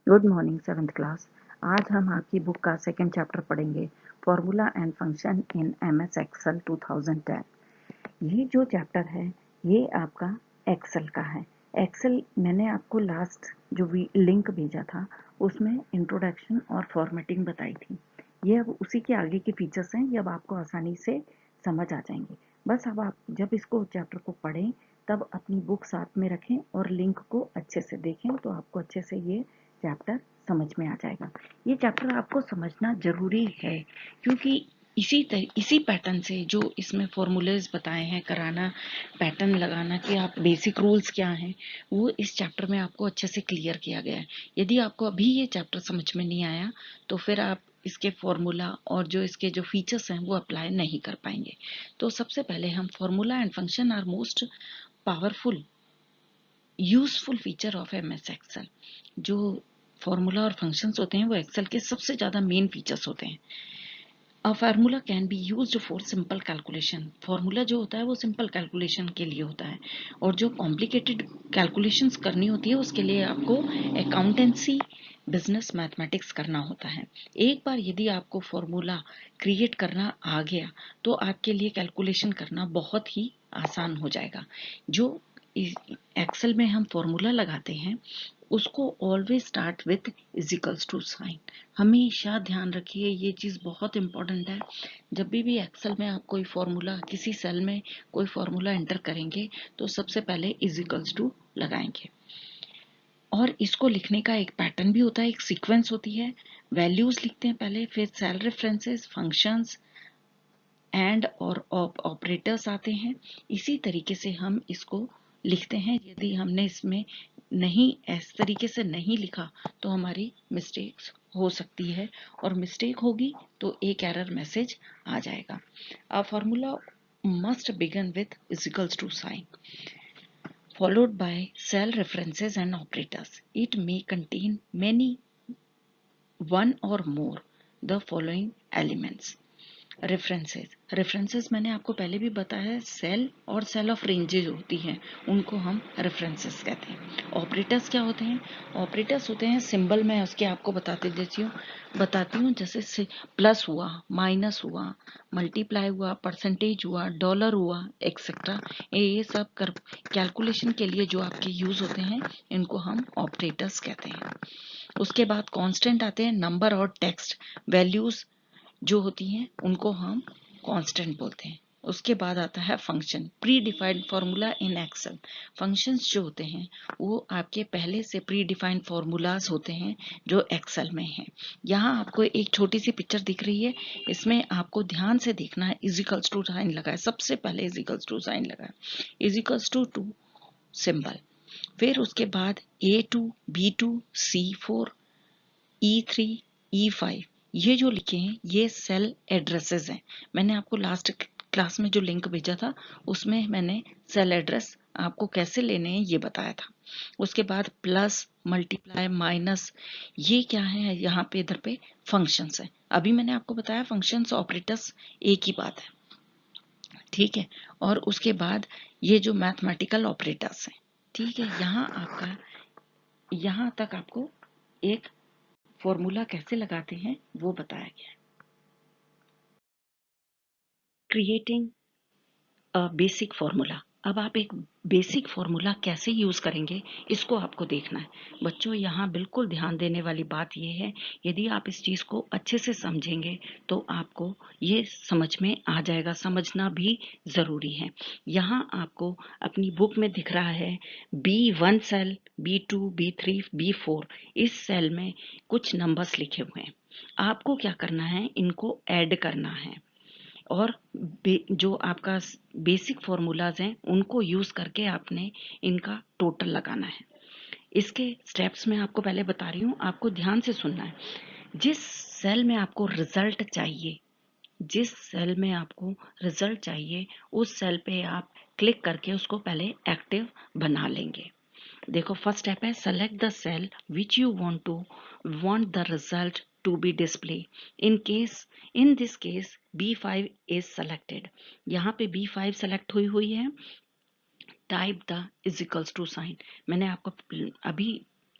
Good morning seventh class. आज हम आपकी बुक का सेकंड चैप्टर पढ़ेंगे, formula and function in MS Excel 2010। ये जो चैप्टर है ये आपका एक्सेल का है। एक्सेल मैंने आपको लास्ट जो लिंक भेजा था उसमें इंट्रोडक्शन और फॉर्मेटिंग बताई थी। ये अब उसी के आगे के फीचर्स हैं, ये अब आपको आसानी से समझ आ जाएंगे। बस अब आप जब इसको चैप्टर को पढ़ें तब अपनी बुक साथ में रखें और लिंक को अच्छे से देखें तो आपको अच्छे से ये चैप्टर समझ में आ जाएगा। ये चैप्टर आपको समझना जरूरी है क्योंकि इसी पैटर्न से जो इसमें फॉर्मूलेज बताए हैं, कराना, पैटर्न लगाना कि आप बेसिक रूल्स क्या हैं, वो इस चैप्टर में आपको अच्छे से क्लियर किया गया है। यदि आपको अभी ये चैप्टर समझ में नहीं आया तो फिर आप इसके फॉर्मूला और जो इसके जो फीचर्स हैं वो अप्लाई नहीं कर पाएंगे। तो सबसे पहले हम formula and function are most powerful useful feature of MS Excel. जो फॉर्मूला और फंक्शंस होते हैं वो एक्सेल के सबसे ज्यादा मेन फीचर्स होते हैं। A formula can be used for simple calculation. Formula जो होता है वो सिंपल कैलकुलेशन के लिए होता है और जो कॉम्प्लिकेटेड कैलकुलेशंस करनी होती है उसके लिए आपको अकाउंटेंसी, बिजनेस मैथमेटिक्स करना होता है। एक बार यदि आपको फॉर्मूला क्रिएट करना आ गया तो आपके लिए कैलकुलेशन करना बहुत ही आसान हो जाएगा। जो एक्सेल में हम फॉर्मूला लगाते हैं उसको always start with is equals to sign. हमेशा ध्यान रखिए, ये चीज बहुत इंपॉर्टेंट है। जब भी एक्सेल में आप कोई फॉर्मूला, किसी सेल में कोई फॉर्मूला एंटर करेंगे तो सबसे पहले इज इक्वल्स टू लगाएंगे और इसको लिखने का एक पैटर्न भी होता है, एक सीक्वेंस होती है। वैल्यूज लिखते हैं पहले, फिर सेल रेफरेंसेस, फंक्शंस, एंड और ऑपरेटर्स आते हैं। इसी तरीके से हम इसको लिखते हैं। यदि हमने इसमें नहीं इस तरीके से नहीं लिखा तो हमारी मिस्टेक्स हो सकती है और मिस्टेक होगी तो एक एरर मैसेज आ जाएगा। A formula must begin with is equals to sign followed by cell references and operators. It may contain many, one or more the following elements. References मैंने आपको पहले भी बताया है, सेल और सेल ऑफ रेंजेज होती हैं, उनको हम रेफरेंसेस कहते हैं। ऑपरेटर्स क्या होते हैं? ऑपरेटर्स होते हैं सिंबल, मैं उसके आपको बताती हूँ जैसे प्लस हुआ, माइनस हुआ, मल्टीप्लाई हुआ, परसेंटेज हुआ, डॉलर हुआ, एक्सेट्रा। ये सब कैलकुलेशन के लिए जो आपके यूज होते हैं इनको हम ऑपरेटर्स कहते हैं। उसके बाद कांस्टेंट आते हैं, नंबर और टेक्स्ट वैल्यूज जो होती हैं उनको हम कांस्टेंट बोलते हैं। उसके बाद आता है function, predefined formula in Excel. Functions जो होते हैं वो आपके पहले से प्री डिफाइंड फॉर्मूलाज होते हैं जो एक्सेल में हैं। यहाँ आपको एक छोटी सी पिक्चर दिख रही है, इसमें आपको ध्यान से देखना है। इजिकल्स टू साइन लगा है, सबसे पहले इजिकल्स टू साइन लगा है, इजिकल्स टू टू सिंबल, फिर उसके बाद A2, B2, C4, E3, E5, ये जो लिखे हैं ये सेल एड्रेसेस हैं। मैंने आपको लास्ट क्लास में जो लिंक भेजा था उसमें मैंने सेल एड्रेस आपको कैसे लेने हैं ये बताया था। उसके बाद प्लस, मल्टीप्लाई, माइनस, ये क्या है? यहाँ पे इधर पे फंक्शंस है। अभी मैंने आपको बताया फंक्शंस ऑपरेटर्स एक ही बात है, ठीक है। और उसके बाद ये जो मैथमेटिकल ऑपरेटर्स हैं, ठीक है। यहाँ तक आपको एक फॉर्मूला कैसे लगाते हैं वो बताया गया है। Creating a basic formula. अब आप एक बेसिक फॉर्मूला कैसे यूज करेंगे इसको आपको देखना है। बच्चों यहाँ बिल्कुल ध्यान देने वाली बात यह है, यदि आप इस चीज को अच्छे से समझेंगे तो आपको ये समझ में आ जाएगा, समझना भी जरूरी है। यहाँ आपको अपनी बुक में दिख रहा है B1 cell, B2, B3, B4, इस सेल में कुछ नंबर्स लिखे हुए हैं। आपको क्या करना है? इनको ऐड करना है और जो आपका बेसिक फॉर्मूलाज हैं उनको यूज करके आपने इनका टोटल लगाना है। इसके स्टेप्स मैं आपको पहले बता रही हूँ, आपको ध्यान से सुनना है। जिस सेल में आपको रिजल्ट चाहिए, जिस सेल में आपको रिजल्ट चाहिए उस सेल पे आप क्लिक करके उसको पहले एक्टिव बना लेंगे। देखो फर्स्ट स्टेप है, select the cell which you want the result to be display. In this case B5 is selected. यहाँ पे B5 सेलेक्ट हुई है। Type the is equals to sign, मैंने आपको अभी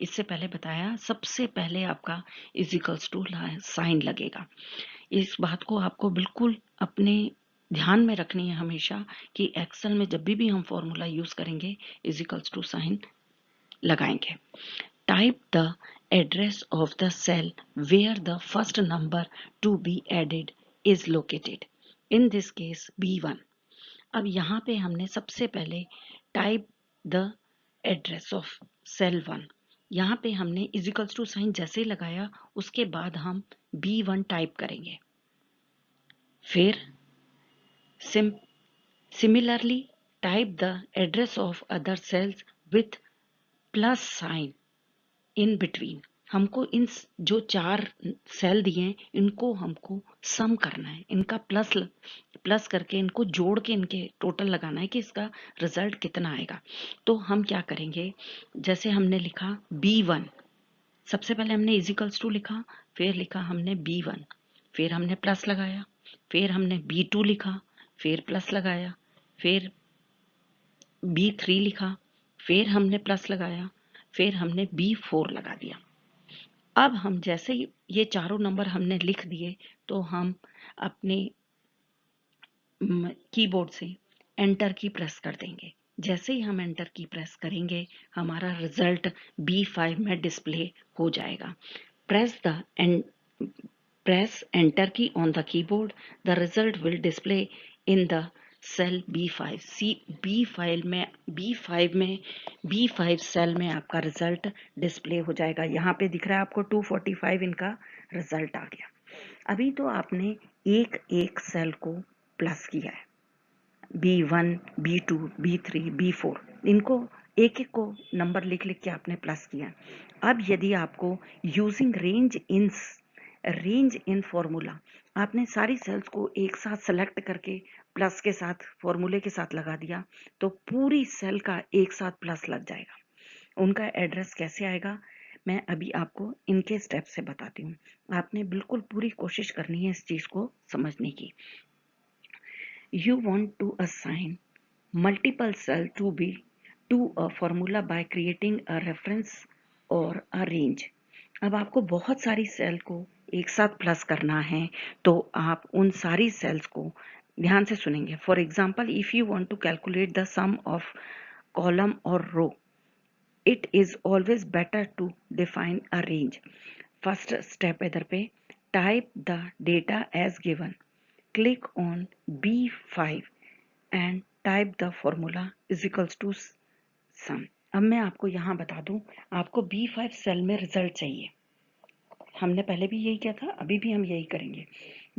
इससे पहले बताया, सबसे पहले आपका इजिकल्स टू साइन लगेगा। इस बात को आपको बिल्कुल अपने ध्यान में रखनी है हमेशा कि एक्सेल में जब भी हम फॉर्मूला यूज करेंगे इजिकल्स टू साइन लगाएंगे। Type the address of the cell where the first number to be added is located, in this case B1। अब यहाँ पे हमने सबसे पहले type the address of cell 1, यहाँ पे हमने इजिकल्स टू साइन जैसे ही लगाया उसके बाद हम B1 टाइप करेंगे। फिर similarly type the address of other cells with plus sign in between. हमको इन जो 4 सेल दिए हैं इनको हमको सम करना है, इनका प्लस करके इनको जोड़ के इनके टोटल लगाना है कि इसका रिजल्ट कितना आएगा। तो हम क्या करेंगे, जैसे हमने लिखा B1, सबसे पहले हमने इजिकल्स टू लिखा, फिर लिखा हमने B1, फिर हमने प्लस लगाया, फिर हमने B2 लिखा, फिर प्लस लगाया, फिर B3 लिखा, फिर हमने प्लस लगाया, फिर हमने B4 लगा दिया। अब हम जैसे ही ये चारों नंबर हमने लिख दिए तो हम अपने कीबोर्ड से एंटर की प्रेस कर देंगे। जैसे ही हम एंटर की प्रेस करेंगे हमारा रिजल्ट B5 में डिस्प्ले हो जाएगा। Press enter key on the keyboard, the result will display in the cell B5। B5 cell में आपका रिजल्ट डिस्प्ले हो जाएगा। यहाँ पे दिख रहा है आपको 245 इनका रिजल्ट आ गया। अभी तो आपने एक एक सेल को प्लस किया है, B1, B2, B3, B4, इनको एक एक को नंबर लिख लिख के आपने प्लस किया। अब यदि आपको यूजिंग रेंज इन फॉर्मूला आपने सारी सेल्स को एक साथ सेलेक्ट करके प्लस के साथ फॉर्मूले के साथ लगा दिया तो पूरी सेल का एक साथ प्लस लग जाएगा। उनका एड्रेस कैसे आएगा मैं अभी आपको इनके स्टेप से बताती हूँ। आपने बिल्कुल पूरी कोशिश करनी है इस चीज को समझने की। You want to assign multiple cell to a formula by creating a reference or a range। अब आपको बहुत सारी सेल को एक साथ प्लस करना है तो आप उन सारी सेल्स को ध्यान से सुनेंगे। For example, if you want to calculate the sum of column और row, it is always better to define a range। First step इधर पे, type the data as given, click on B5 and type the formula is equals to sum। अब मैं आपको यहाँ बता दूं, आपको B5 सेल में रिजल्ट चाहिए। हमने पहले भी यही किया था, अभी भी हम यही करेंगे।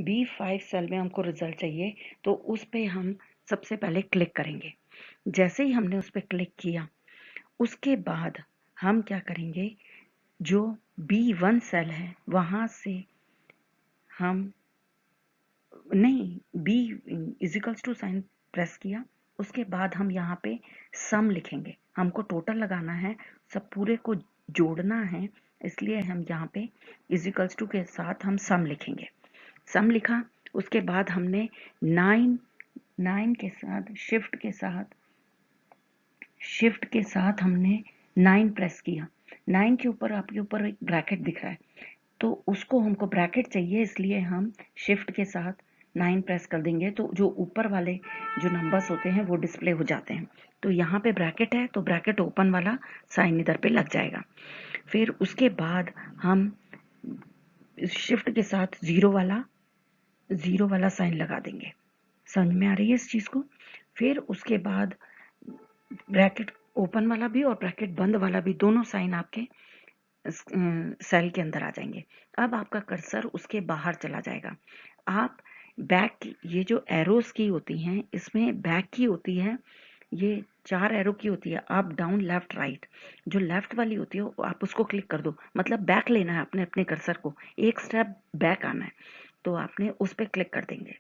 B5 सेल में हमको रिजल्ट चाहिए तो उस पे हम सबसे पहले क्लिक करेंगे। जैसे ही हमने उस पर क्लिक किया उसके बाद हम क्या करेंगे, जो B1 सेल है वहां से हम नहीं B is equals to sign press किया, उसके बाद हम यहाँ पे सम लिखेंगे। हमको टोटल लगाना है, सब पूरे को जोड़ना है, इसलिए हम यहाँ पे इजिकल्स टू के साथ हम सम लिखेंगे। सम लिखा, उसके बाद हमने 9 के साथ शिफ्ट के साथ हमने 9 प्रेस किया। 9 के ऊपर आपके ऊपर एक ब्रैकेट दिख रहा है तो उसको हमको ब्रैकेट चाहिए, इसलिए हम शिफ्ट के साथ 9 प्रेस कर देंगे तो जो ऊपर वाले जो नंबर्स होते हैं वो डिस्प्ले हो जाते हैं। तो यहाँ पे ब्रैकेट है तो ब्रैकेट ओपन वाला साइन इधर पे लग जाएगा। फिर उसके बाद हम शिफ्ट के साथ जीरो वाला साइन लगा देंगे। समझ में आ रही है इस चीज को? फिर उसके बाद ब्रैकेट ओपन वाला भी और ब्रैकेट बंद वाला भी, दोनों साइन आपके सेल के अंदर आ जाएंगे। अब आपका कर्सर उसके बाहर चला जाएगा। आप बैक, ये जो एरोस की होती हैं इसमें बैक की होती है, ये 4 एरो की होती है, अप डाउन लेफ्ट राइट। जो लेफ्ट वाली होती है आप उसको क्लिक कर दो, मतलब बैक लेना है अपने अपने कर्सर को, एक स्टेप बैक आना है तो आपने उस पर क्लिक कर देंगे।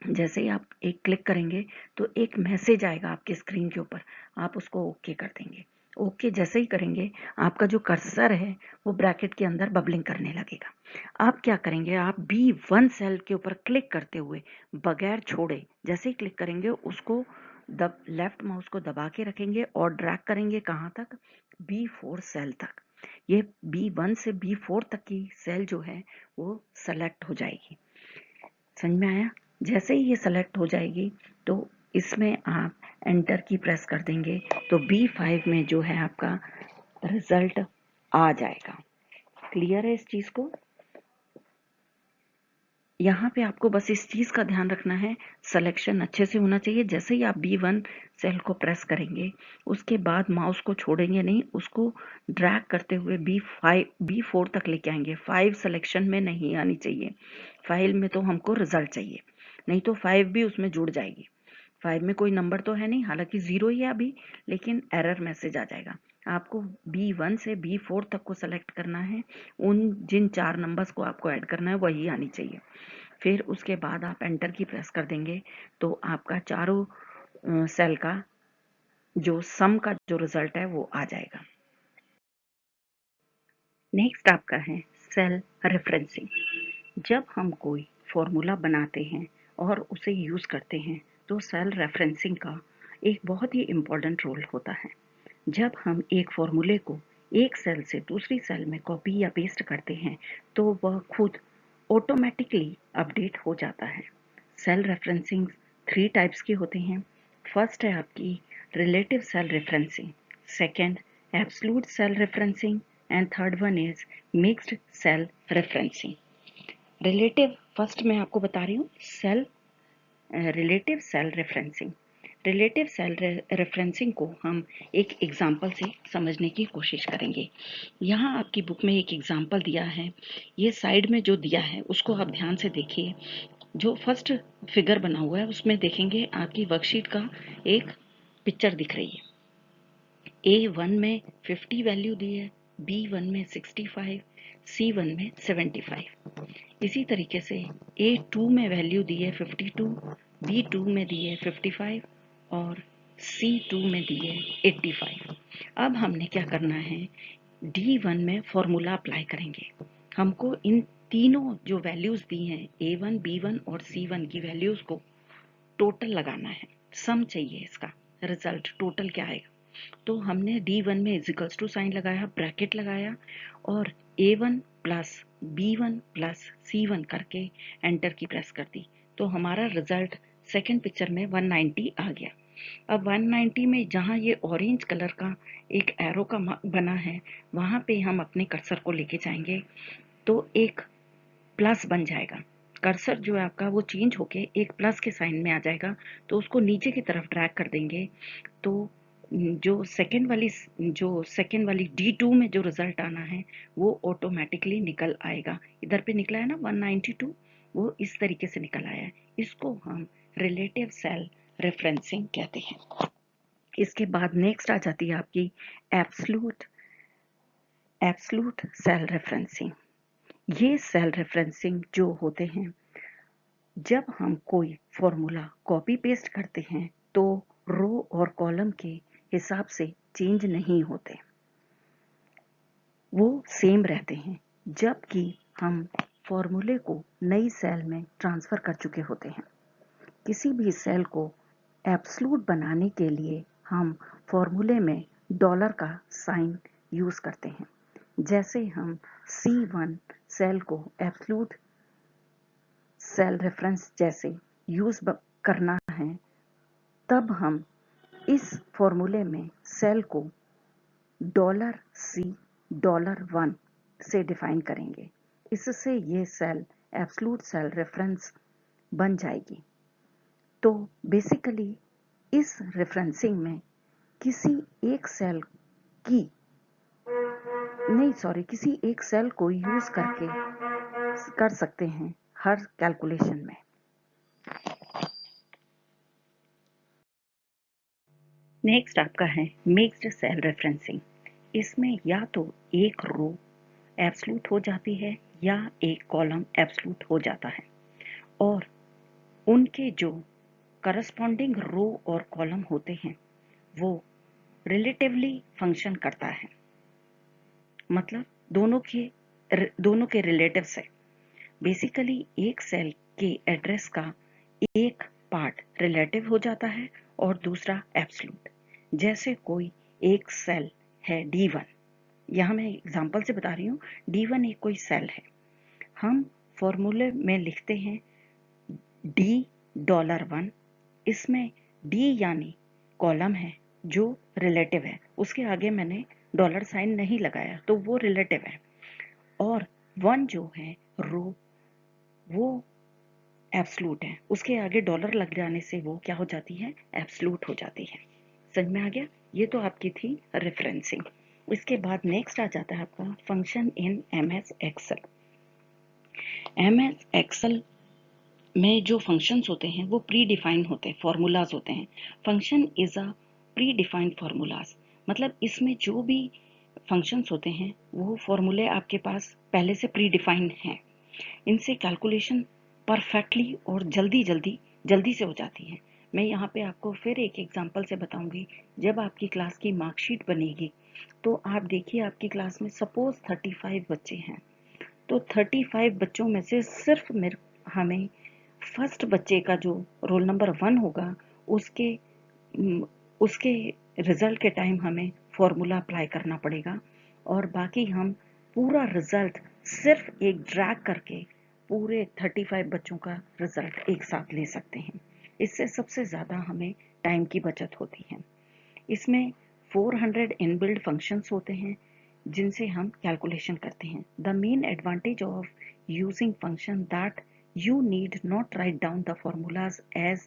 जैसे ही आप एक क्लिक करेंगे तो एक मैसेज आएगा आपके स्क्रीन के ऊपर, आप उसको ओके कर देंगे। ओके जैसे ही करेंगे आपका जो कर्सर है वो ब्रैकेट के अंदर बबलिंग करने लगेगा। आप क्या करेंगे, आप B1 सेल के ऊपर क्लिक करते हुए बगैर छोड़े जैसे ही क्लिक करेंगे उसको लेफ्ट माउस को दबा के रखेंगे और ड्रैग करेंगे कहाँ तक, B4 सेल तक। ये B1 से B4 तक की सेल जो है वो सेलेक्ट हो जाएगी। समझ में आया? जैसे ही ये सेलेक्ट हो जाएगी तो इसमें आप एंटर की प्रेस कर देंगे तो B5 में जो है आपका रिजल्ट आ जाएगा। क्लियर है इस चीज को? यहाँ पे आपको बस इस चीज का ध्यान रखना है, सिलेक्शन अच्छे से होना चाहिए। जैसे ही आप B1 सेल को प्रेस करेंगे उसके बाद माउस को छोड़ेंगे नहीं, उसको ड्रैग करते हुए B4 तक लेके आएंगे। 5 सिलेक्शन में नहीं आनी चाहिए। 5 में तो हमको रिजल्ट चाहिए, नहीं तो 5 भी उसमें जुड़ जाएगी। 5 में कोई नंबर तो है नहीं, हालांकि 0 ही है अभी, लेकिन एरर मैसेज आ जाएगा। आपको B1 से B4 तक को सेलेक्ट करना है। उन जिन 4 नंबर्स को आपको ऐड करना है वही आनी चाहिए। फिर उसके बाद आप एंटर की प्रेस कर देंगे तो आपका चारों सेल का जो सम का जो रिजल्ट है वो आ जाएगा। नेक्स्ट आपका है सेल रेफरेंसिंग। जब हम कोई फॉर्मूला बनाते हैं और उसे यूज करते हैं तो सेल रेफरेंसिंग का एक बहुत ही इम्पोर्टेंट रोल होता है। जब हम एक फॉर्मूले को एक सेल से दूसरी सेल में कॉपी या पेस्ट करते हैं तो वह खुद ऑटोमेटिकली अपडेट हो जाता है। सेल रेफरेंसिंग 3 टाइप्स की होते हैं। फर्स्ट है आपकी relative cell referencing, second absolute cell referencing and third one is mixed cell referencing. Relative first मैं आपको बता रही हूँ cell relative cell referencing. Relative cell referencing को हम एक एग्जाम्पल से समझने की कोशिश करेंगे। यहाँ आपकी बुक में एक एग्जाम्पल दिया है, ये साइड में जो दिया है उसको आप ध्यान से देखिए। जो फर्स्ट फिगर बना हुआ है उसमें देखेंगे आपकी वर्कशीट का एक पिक्चर दिख रही है। A1 में 50 वैल्यू दी है, B1 में 65, C1 में 75। इसी तरीके से A2 में वैल्यू दी है 52, B2 में दी है 55 और C2 में दी है 85। अब हमने क्या करना है, D1 में फॉर्मूला अप्लाई करेंगे। हमको इन तीनों जो वैल्यूज दी हैं A1, B1 और C1 की वैल्यूज को टोटल लगाना है। सम चाहिए, इसका रिजल्ट टोटल क्या आएगा। तो हमने D1 में इजिकल्स टू साइन लगाया, ब्रैकेट लगाया और A1 plus B1 plus C1 करके एंटर की प्रेस कर दी तो हमारा रिजल्ट सेकंड पिक्चर में 190 आ गया। अब 190 में जहाँ ये ऑरेंज कलर का एक एरो का बना है वहां पे हम अपने कर्सर को लेके जाएंगे तो एक प्लस बन जाएगा। कर्सर जो है आपका वो चेंज होके एक प्लस के साइन में आ जाएगा, तो उसको नीचे की तरफ ड्रैग कर देंगे तो जो सेकेंड वाली D2 में जो रिजल्ट आना है वो ऑटोमेटिकली निकल आएगा। इधर पे निकला है ना 192, वो इस तरीके से निकल आया है। इसको हम रिलेटिव सेल रेफरेंसिंग कहते हैं। इसके बाद नेक्स्ट आ जाती है आपकी एब्सोल्यूट सेल रेफरेंसिंग। ये सेल रेफरेंसिंग जो होते हैं, जब हम कोई फॉर्मूला कॉपी पेस्ट करते हैं तो रो और कॉलम के हिसाब से चेंज नहीं होते, वो सेम रहते हैं। जबकि हम फॉर्मूले को नई सेल में ट्रांसफर कर चुके होते हैं। किसी भी सेल को एब्सोल्यूट बनाने के लिए हम फॉर्मूले में डॉलर का साइन यूज करते हैं। जैसे हम C1 सेल को एब्सोल्यूट सेल रेफरेंस जैसे यूज करना है, तब हम इस फॉर्मूले में सेल को $C$1 से डिफाइन करेंगे। इससे ये सेल एब्सोल्यूट सेल रेफरेंस बन जाएगी। तो बेसिकली इस रेफरेंसिंग में किसी एक सेल को यूज करके कर सकते हैं हर कैलकुलेशन में। नेक्स्ट आपका है मिक्स्ड सेल रेफरेंसिंग। इसमें या तो एक रो एब्सोल्यूट हो जाती है या एक कॉलम एब्सोल्यूट हो जाता है और उनके जो करस्पॉन्डिंग रो और कॉलम होते हैं वो रिलेटिवली फंक्शन करता है, मतलब दोनों के रिलेटिव से। बेसिकली एक सेल के एड्रेस का एक पार्ट रिलेटिव हो जाता है और दूसरा एब्सोल्यूट। जैसे कोई एक सेल है D1। यहाँ मैं एग्जाम्पल से बता रही हूँ, D1 एक कोई सेल है। हम फॉर्मूले में लिखते हैं D$1। इसमें D यानी कॉलम है जो रिलेटिव है, उसके आगे मैंने डॉलर साइन नहीं लगाया तो वो रिलेटिव है। और 1 जो है रो, वो एब्सलूट है, उसके आगे डॉलर लग जाने से वो क्या हो जाती है, एब्सलूट हो जाती है। समझ में आ गया? ये तो आपकी थी रेफरेंसिंग। इसके बाद नेक्स्ट आ जाता है आपका function in MS Excel. MS Excel में जो फंक्शंस होते हैं वो प्री डिफाइंड होते हैं, फॉर्मूलाज होते हैं। Function is a pre defined formulas, मतलब इसमें जो भी फंक्शंस होते हैं वो फॉर्मूले आपके पास पहले से प्री डिफाइंड हैं। इनसे कैलकुलेशन परफेक्टली और जल्दी से हो जाती है। मैं यहाँ पे आपको फिर एक एग्जांपल से बताऊंगी। जब आपकी क्लास की मार्कशीट बनेगी तो आप देखिए, आपकी क्लास में सपोज 35 बच्चे हैं, तो 35 बच्चों में से सिर्फ हमें फर्स्ट बच्चे का जो रोल नंबर 1 होगा उसके रिजल्ट के टाइम हमें फॉर्मूला अप्लाई करना पड़ेगा, और बाकी हम पूरा रिजल्ट सिर्फ एक ड्रैग करके पूरे 35 बच्चों का रिजल्ट एक साथ ले सकते हैं। इससे सबसे ज़्यादा हमें टाइम की बचत होती है। इसमें 400 इनबिल्ड फंक्शंस होते हैं जिनसे हम कैलकुलेशन करते हैं। The main advantage of using function that you need not write down the formulas as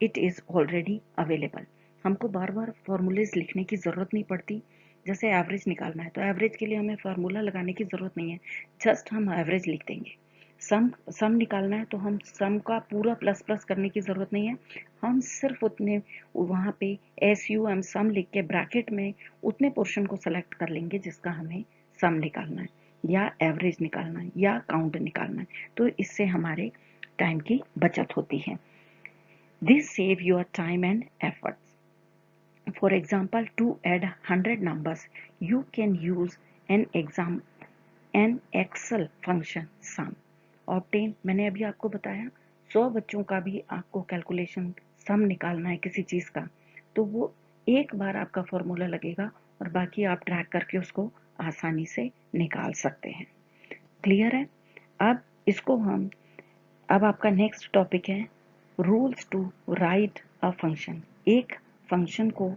it is already available। हमको बार बार फॉर्मूलेज लिखने की ज़रूरत नहीं पड़ती। जैसे एवरेज निकालना है तो एवरेज के लिए हमें फार्मूला लगाने की ज़रूरत नहीं है, जस्ट हम एवरेज लिख देंगे। सम निकालना है तो हम सम का पूरा प्लस प्लस करने की ज़रूरत नहीं है, हम सिर्फ उतने वहाँ पे SUM सम लिख के ब्रैकेट में उतने पोर्शन को सेलेक्ट कर लेंगे जिसका हमें सम निकालना है या एवरेज निकालना है या काउंट निकालना है। तो इससे हमारे टाइम की बचत होती है। This save your time and efforts. For example, to add 100 numbers you can use an Excel function sum obtain। मैंने अभी आपको बताया 100 बच्चों का भी आपको कैलकुलेशन सम निकालना है किसी चीज़ का, तो वो एक बार आपका फॉर्मूला लगेगा और बाकी आप ट्रैक करके उसको आसानी से निकाल सकते हैं। क्लियर है? अब इसको हम, अब आपका नेक्स्ट टॉपिक है rules to write a function. एक फंक्शन को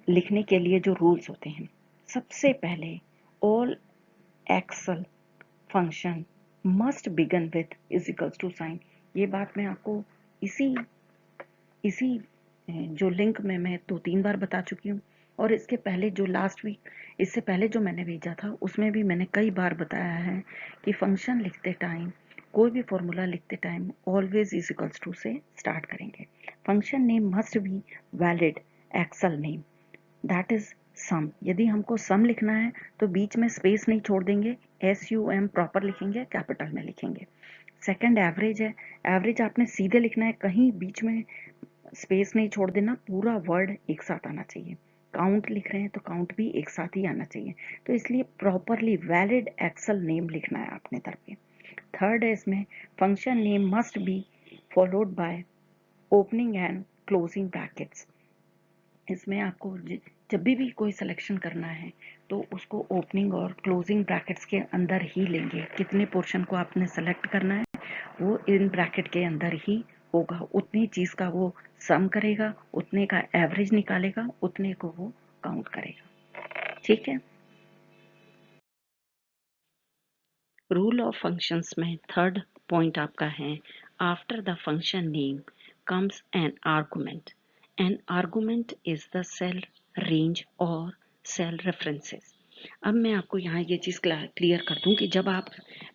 लिखने के लिए जो रूल्स होते हैं, सबसे पहले all Excel function must begin with is equals to sign. ये बात मैं आपको इसी जो लिंक में मैं 2-3 बार बता चुकी हूँ, और इसके पहले जो लास्ट वीक, इससे पहले जो मैंने भेजा था उसमें भी मैंने कई बार बताया है कि फंक्शन लिखते टाइम, कोई भी फॉर्मूला लिखते time always is equals to से स्टार्ट करेंगे। Function name must be valid Excel name, that is sum. यदि हमको सम लिखना है तो बीच में स्पेस नहीं छोड़ देंगे, SUM प्रॉपर लिखेंगे, कैपिटल में लिखेंगे। सेकंड एवरेज है, एवरेज आपने सीधे लिखना है, कहीं बीच में स्पेस नहीं छोड़ देना, पूरा वर्ड एक साथ आना चाहिए। काउंट लिख रहे हैं तो काउंट भी एक साथ ही आना चाहिए, तो इसलिए प्रॉपरली वैलिड एक्सेल नेम लिखना है अपने तरफ पे। थर्ड है इसमें function name must be followed by opening and closing brackets. इसमें आपको जब भी कोई सिलेक्शन करना है तो उसको ओपनिंग और क्लोजिंग ब्रैकेट्स के अंदर ही लेंगे। कितने पोर्शन को आपने सेलेक्ट करना है वो इन ब्रैकेट के अंदर ही होगा, उतनी चीज का वो सम करेगा, उतने का एवरेज निकालेगा, उतने को वो काउंट करेगा। ठीक है? रूल ऑफ फंक्शंस में थर्ड पॉइंट आपका है, after the function name comes an argument. An argument is the cell range और सेल रेफरेंसेस। अब मैं आपको यहाँ ये चीज़ क्लियर कर दूँ कि जब आप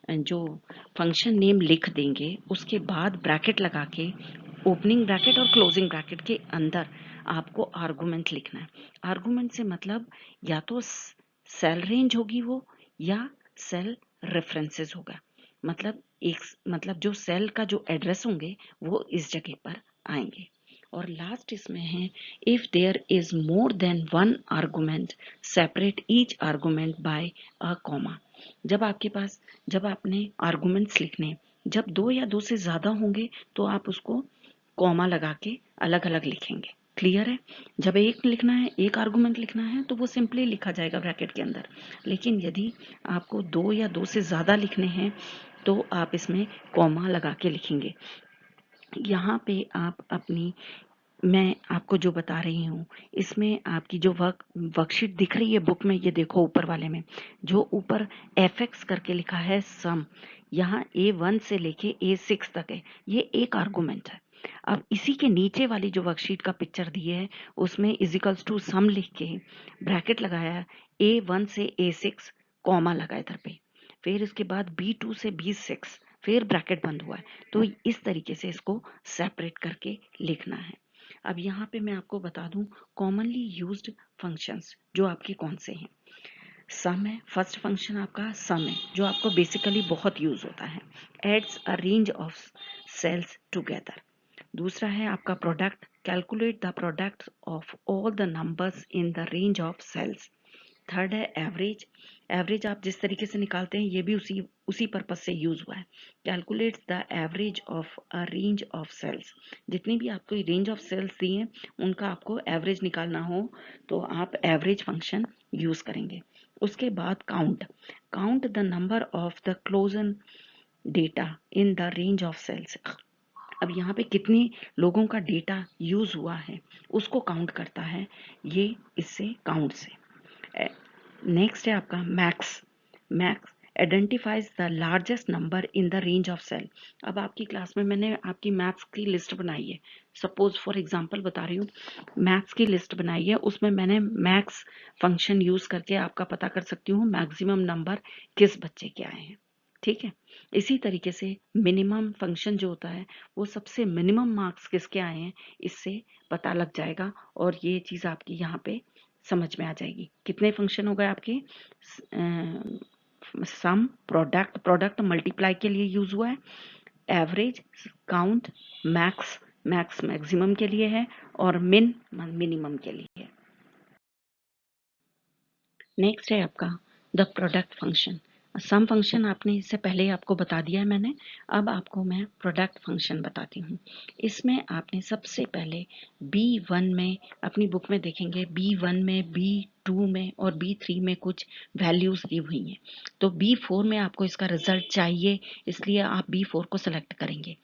जो फंक्शन नेम लिख देंगे उसके बाद ब्रैकेट लगा के ओपनिंग ब्रैकेट और क्लोजिंग ब्रैकेट के अंदर आपको आर्गुमेंट लिखना है। आर्गुमेंट से मतलब या तो सेल रेंज होगी वो, या सेल रेफरेंसेस होगा। मतलब जो सेल का जो एड्रेस होंगे वो इस जगह पर आएंगे। और लास्ट इसमें है, if there is more than one argument separate each argument by a comma. जब आपने आर्गुमेंट्स लिखने, जब 2 या 2 से ज्यादा होंगे तो आप उसको कॉमा लगा के अलग अलग लिखेंगे। क्लियर है? जब एक लिखना है, एक आर्गुमेंट लिखना है तो वो सिंपली लिखा जाएगा ब्रैकेट के अंदर, लेकिन यदि आपको 2 या 2 से ज़्यादा लिखने हैं तो आप इसमें कॉमा लगा के लिखेंगे। यहाँ पे आप अपनी, मैं आपको जो बता रही हूँ इसमें आपकी जो वर्कशीट दिख रही है बुक में, ये देखो ऊपर वाले में जो ऊपर fx करके लिखा है सम, यहाँ A1 से लेके A6 तक है, ये एक आर्गुमेंट है। अब इसी के नीचे वाली जो वर्कशीट का पिक्चर दी है उसमें इजिकल्स टू सम लिख के ब्रैकेट लगाया, A1 से A6 कॉमा लगा इधर पे, फिर इसके बाद B2 से B6 फिर ब्रैकेट बंद हुआ है। तो इस तरीके से इसको सेपरेट करके लिखना है। अब यहाँ पे मैं आपको बता दूं कॉमनली यूज्ड फंक्शंस जो आपके कौन से हैं। सम है, फर्स्ट फंक्शन आपका सम है जो आपको बेसिकली बहुत यूज होता है, adds a range of cells together. दूसरा है आपका product, calculate the product of all the numbers in the range of cells. Third है एवरेज, एवरेज आप जिस तरीके से निकालते हैं ये भी उसी पर्पज से यूज हुआ है, calculate the average of a range of cells. जितनी भी आपको रेंज ऑफ सेल्स दी हैं उनका आपको एवरेज निकालना हो तो आप एवरेज फंक्शन यूज करेंगे। उसके बाद count, count the number of the closing data in the range of cells. अब यहाँ पे कितने लोगों का डेटा यूज हुआ है उसको काउंट करता है ये, इससे काउंट से। नेक्स्ट है आपका max, max identifies the largest number in the range of cell. अब आपकी क्लास में मैंने आपकी मैथ्स की लिस्ट बनाई है, सपोज फॉर एग्जांपल बता रही हूँ, मैथ्स की लिस्ट बनाई है, उसमें मैंने मैक्स फंक्शन यूज करके आपका पता कर सकती हूँ मैक्सिमम नंबर किस बच्चे के आए हैं। ठीक है, इसी तरीके से मिनिमम फंक्शन जो होता है वो सबसे मिनिमम मार्क्स किसके आए हैं इससे पता लग जाएगा, और ये चीज आपकी यहाँ पे समझ में आ जाएगी। कितने फंक्शन हो गए आपके, सम, प्रोडक्ट, प्रोडक्ट मल्टीप्लाई के लिए यूज हुआ है, average, count, max, max maximum के लिए है, और मिन मिनिमम के लिए है। नेक्स्ट है आपका the product function. Sum function आपने इससे पहले आपको बता दिया है मैंने, अब आपको मैं प्रोडक्ट फंक्शन बताती हूँ। इसमें आपने सबसे पहले B1 में, अपनी बुक में देखेंगे B1 में, B2 में और B3 में कुछ वैल्यूज दी हुई हैं, तो B4 में आपको इसका रिजल्ट चाहिए, इसलिए आप B4 को सेलेक्ट करेंगे।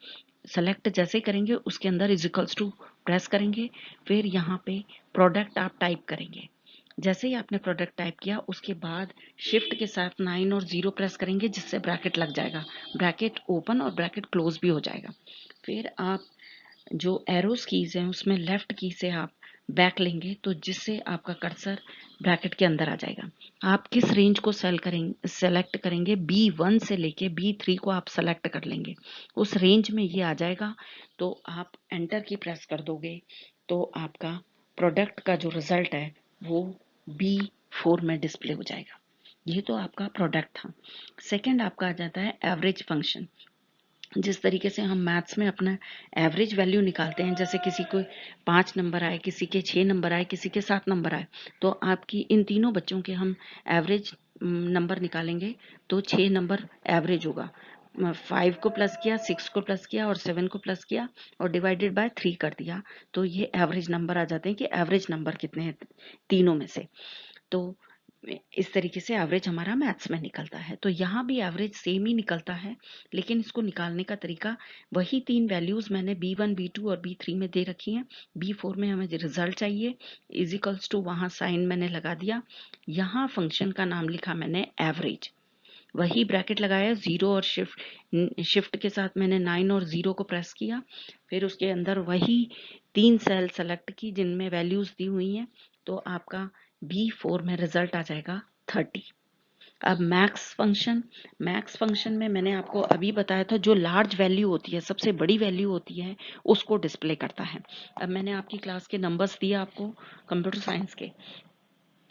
सेलेक्ट जैसे करेंगे उसके अंदर इजिकल्स टू प्रेस करेंगे, फिर यहाँ पे प्रोडक्ट आप टाइप करेंगे। जैसे ही आपने प्रोडक्ट टाइप किया उसके बाद शिफ्ट के साथ 9 और 0 प्रेस करेंगे जिससे ब्रैकेट लग जाएगा, ब्रैकेट ओपन और ब्रैकेट क्लोज भी हो जाएगा। फिर आप जो एरोस कीज हैं उसमें लेफ्ट की से आप बैक लेंगे तो जिससे आपका कर्सर ब्रैकेट के अंदर आ जाएगा। आप किस रेंज को सेलेक्ट करेंगे, B1 से लेके B3 को आप सेलेक्ट कर लेंगे, उस रेंज में ये आ जाएगा तो आप एंटर की प्रेस कर दोगे तो आपका प्रोडक्ट का जो रिजल्ट है वो B4 में डिस्प्ले हो जाएगा। ये तो आपका प्रोडक्ट था। सेकंड आपका आ जाता है एवरेज फंक्शन। जिस तरीके से हम मैथ्स में अपना एवरेज वैल्यू निकालते हैं, जैसे किसी को 5 नंबर आए, किसी के 6 नंबर आए, किसी के 7 नंबर आए, तो आपकी इन तीनों बच्चों के हम एवरेज नंबर निकालेंगे तो 6 नंबर एवरेज होगा। 5 को प्लस किया, 6 को प्लस किया और 7 को प्लस किया और डिवाइडेड बाय 3 कर दिया, तो ये एवरेज नंबर आ जाते हैं कि एवरेज नंबर कितने हैं तीनों में से। तो इस तरीके से एवरेज हमारा मैथ्स में निकलता है। तो यहाँ भी एवरेज सेम ही निकलता है, लेकिन इसको निकालने का तरीका वही 3 वैल्यूज मैंने B1, B2 और B3 में दे रखी हैं। B4 में हमें रिजल्ट चाहिए, इजिकल्स टू वहाँ साइन मैंने लगा दिया, यहाँ फंक्शन का नाम लिखा मैंने एवरेज, वही ब्रैकेट लगाया 0 और शिफ्ट के साथ मैंने 9 और 0 को प्रेस किया, फिर उसके अंदर वही 3 सेल सेलेक्ट की जिनमें वैल्यूज दी हुई हैं, तो आपका B4 में रिजल्ट आ जाएगा 30। अब मैक्स फंक्शन, मैक्स फंक्शन में मैंने आपको अभी बताया था जो लार्ज वैल्यू होती है, सबसे बड़ी वैल्यू होती है, उसको डिस्प्ले करता है। अब मैंने आपकी क्लास के नंबर्स दिए आपको कंप्यूटर साइंस के,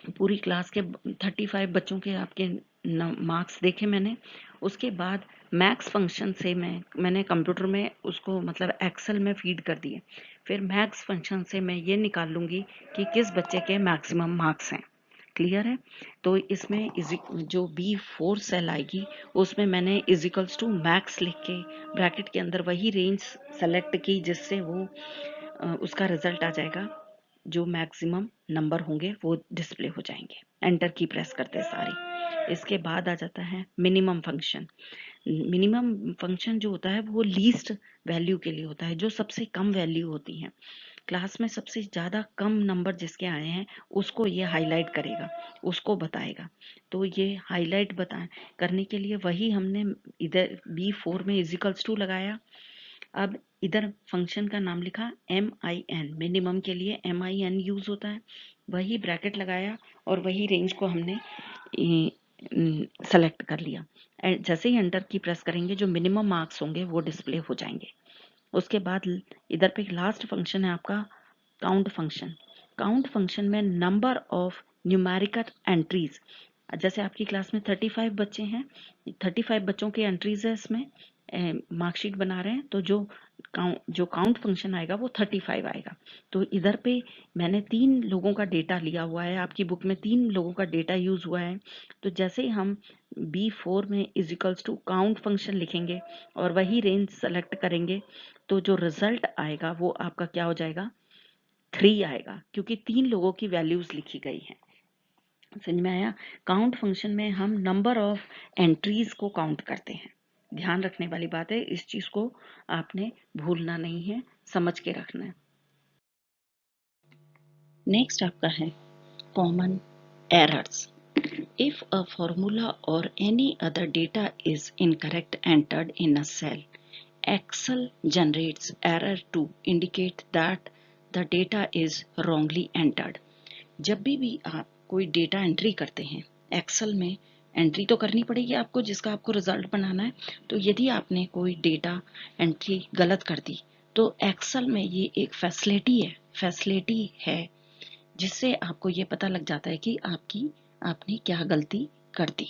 पूरी क्लास के 35 बच्चों के आपके मार्क्स देखे मैंने। उसके बाद मैक्स फंक्शन से मैंने कंप्यूटर में उसको मतलब एक्सेल में फीड कर दिए, फिर मैक्स फंक्शन से मैं ये निकाल लूँगी कि किस बच्चे के मैक्सिमम मार्क्स हैं। क्लियर है? तो इसमें जो B4 सेल आएगी उसमें मैंने इजिकल्स टू मैक्स लिख के ब्रैकेट के अंदर वही रेंज सेलेक्ट की जिससे वो उसका रिजल्ट आ जाएगा जो मैक्सिमम नंबर होंगे वो डिस्प्ले हो जाएंगे एंटर की प्रेस करते सारी। इसके बाद आ जाता है मिनिमम फंक्शन। मिनिमम फंक्शन जो होता है वो लीस्ट वैल्यू के लिए होता है, जो सबसे कम वैल्यू होती है। क्लास में सबसे ज़्यादा कम नंबर जिसके आए हैं उसको ये हाईलाइट करेगा, उसको बताएगा। तो ये हाईलाइट करने के लिए वही हमने इधर B4 में = लगाया। अब इधर फंक्शन का नाम लिखा MIN, मिनिमम के लिए MIN यूज होता है। वही ब्रैकेट लगाया और वही रेंज को हमने सेलेक्ट कर लिया। जैसे ही एंटर की प्रेस करेंगे जो मिनिमम मार्क्स होंगे वो डिस्प्ले हो जाएंगे। उसके बाद इधर पे लास्ट फंक्शन है आपका काउंट फंक्शन। काउंट फंक्शन में नंबर ऑफ न्यूमेरिकल एंट्रीज, जैसे आपकी क्लास में 35 बच्चे हैं, 35 बच्चों की एंट्रीज है इसमें, मार्कशीट बना रहे हैं, तो जो काउंट फंक्शन आएगा वो 35 आएगा। तो इधर पे मैंने 3 लोगों का डेटा लिया हुआ है, आपकी बुक में 3 लोगों का डेटा यूज हुआ है। तो जैसे ही हम B4 में = काउंट फंक्शन लिखेंगे और वही रेंज सेलेक्ट करेंगे तो जो रिजल्ट आएगा वो आपका क्या हो जाएगा, 3 आएगा, क्योंकि 3 लोगों की वैल्यूज लिखी गई हैं। समझ में आया? काउंट फंक्शन में हम नंबर ऑफ एंट्रीज को काउंट करते हैं। ध्यान रखने वाली बात है, इस चीज को आपने भूलना नहीं है, समझ के रखना है। नेक्स्ट आपका है common errors. If a formula or any other data is incorrect entered in a cell, Excel generates error to indicate that the data is wrongly entered. जब भी आप कोई डेटा एंट्री करते हैं, एक्सेल में एंट्री तो करनी पड़ेगी आपको जिसका आपको रिजल्ट बनाना है। तो यदि आपने कोई डेटा एंट्री गलत कर दी तो एक्सेल में ये एक फैसिलिटी है जिससे आपको ये पता लग जाता है कि आपने क्या गलती कर दी।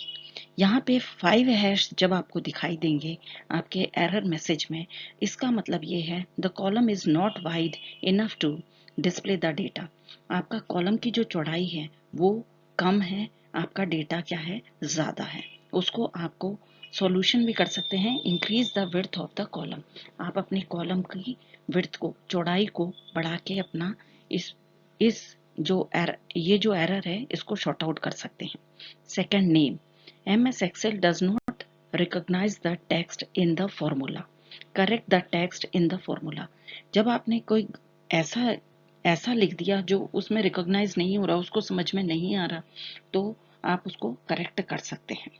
यहाँ पे 5 जब आपको दिखाई देंगे आपके एरर मैसेज में, इसका मतलब ये है the column is not wide enough to display the data. आपका कॉलम की जो चौड़ाई है वो कम है, आपका डेटा क्या है, ज्यादा है। उसको आपको सॉल्यूशन भी कर सकते हैं, increase the width of the column. आप अपने कॉलम की विड्थ को, चौड़ाई को बढ़ा के अपना इस ये जो एरर है इसको शॉर्ट आउट कर सकते हैं। Second, name. MS Excel does not recognize the text in the formula. Correct the text in the formula. जब आपने कोई ऐसा लिख दिया जो उसमें रिकॉग्नाइज नहीं हो रहा, उसको समझ में नहीं आ रहा, तो आप उसको करेक्ट कर सकते हैं।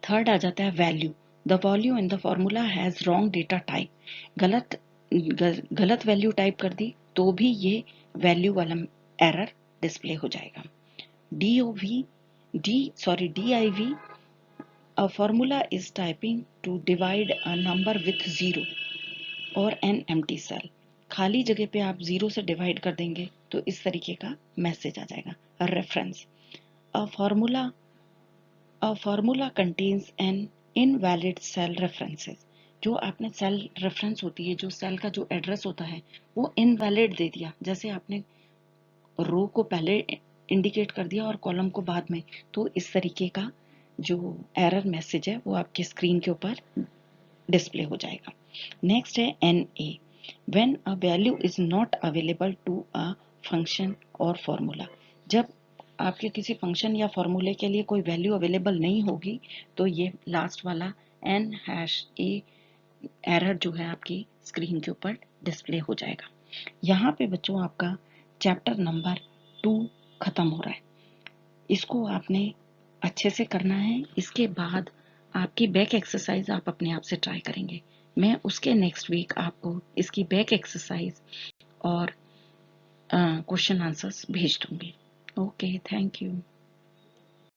थर्ड आ जाता है value. The value in the formula has wrong data type. गलत वैल्यू टाइप कर दी तो भी ये वैल्यू वाला एरर डिस्प्ले हो जाएगा। DIV, a formula is typing to divide a number with 0 or an empty cell. खाली जगह पे आप 0 से डिवाइड कर देंगे तो इस तरीके का मैसेज आ जाएगा। Reference, a formula contains an invalid cell references. जो आपने सेल रेफरेंस होती है, जो सेल का जो एड्रेस होता है वो इनवैलिड दे दिया, जैसे आपने रो को पहले इंडिकेट कर दिया और कॉलम को बाद में, तो इस तरीके का जो एरर मैसेज है वो आपके स्क्रीन के ऊपर डिस्प्ले हो जाएगा। नेक्स्ट है NA, when a value is not available to a function और फॉर्मूला। जब आपके किसी फंक्शन या फॉर्मूले के लिए कोई वैल्यू अवेलेबल नहीं होगी तो ये लास्ट वाला N#A एरर जो है आपकी स्क्रीन के ऊपर डिस्प्ले हो जाएगा। यहाँ पे बच्चों आपका चैप्टर नंबर 2 खत्म हो रहा है। इसको आपने अच्छे से करना है। इसके बाद आपकी बैक एक्सरसाइज आप अपने आप से ट्राई करेंगे। मैं उसके नेक्स्ट वीक आपको इसकी बैक एक्सरसाइज और क्वेश्चन आंसर्स भेज दूंगी। Okay, thank you.